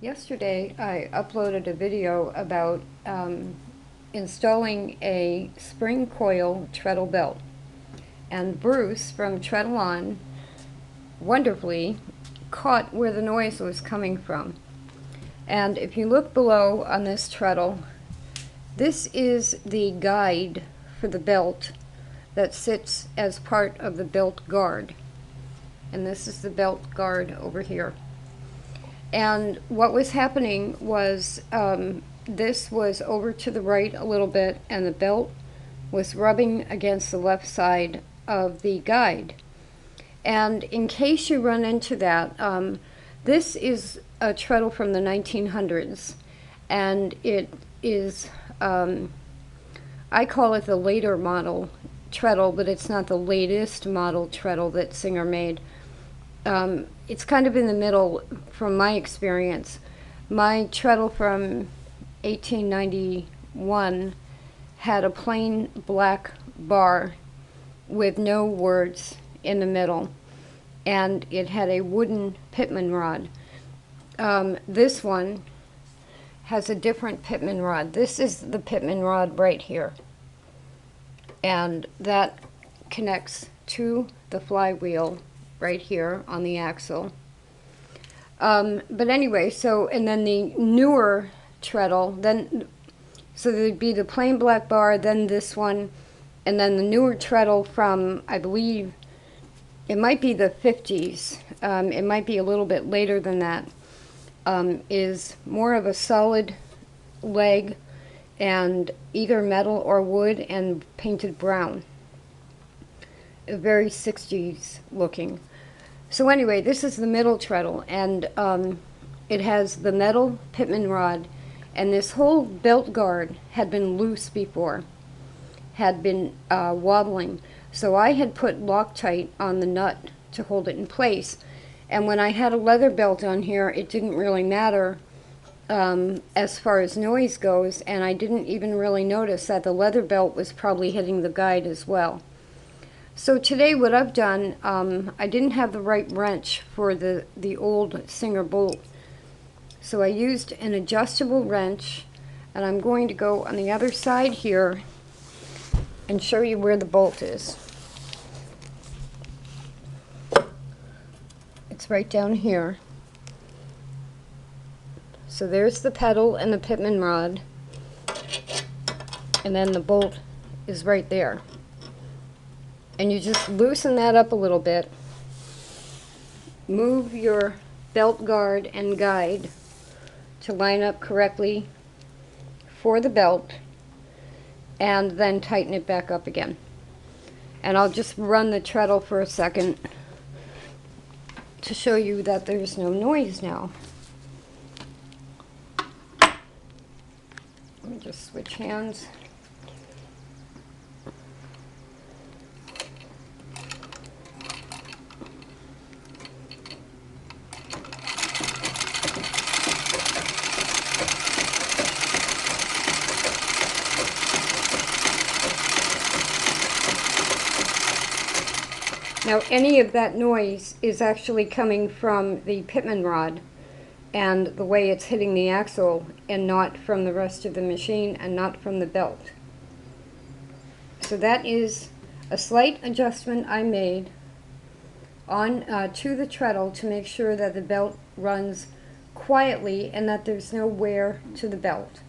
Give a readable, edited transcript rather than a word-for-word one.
Yesterday I uploaded a video about installing a spring coil treadle belt, and Bruce from Treadle wonderfully caught where the noise was coming from. And if you look below on this treadle, this is the guide for the belt that sits as part of the belt guard, and this is the belt guard over here. And what was happening was this was over to the right a little bit, and the belt was rubbing against the left side of the guide. And in case you run into that, this is a treadle from the 1900s, and it is, I call it the later model treadle, but it's not the latest model treadle that Singer made. It's kind of in the middle from my experience. My treadle from 1891 had a plain black bar with no words in the middle, and it had a wooden pitman rod. This one has a different pitman rod. This is the pitman rod right here, and that connects to the flywheel right here on the axle. But anyway, so, and then the newer treadle, so there'd be the plain black bar, then this one, and then the newer treadle from, I believe, it might be the 50s, it might be a little bit later than that, is more of a solid leg and either metal or wood and painted brown. Very 60s looking. So anyway, this is the middle treadle, and it has the metal pitman rod, and this whole belt guard had been loose before, had been wobbling. So I had put Loctite on the nut to hold it in place, and when I had a leather belt on here, it didn't really matter as far as noise goes, and I didn't even really notice that the leather belt was probably hitting the guide as well. So today what I've done, I didn't have the right wrench for the old Singer bolt. So I used an adjustable wrench, and I'm going to go on the other side here and show you where the bolt is. It's right down here. So there's the pedal and the pitman rod, and then the bolt is right there. And you just loosen that up a little bit, move your belt guard and guide to line up correctly for the belt, and then tighten it back up again. And I'll just run the treadle for a second to show you that there's no noise now. Let me just switch hands. Now, any of that noise is actually coming from the pitman rod and the way it's hitting the axle, and not from the rest of the machine, and not from the belt. So that is a slight adjustment I made on to the treadle to make sure that the belt runs quietly and that there's no wear to the belt.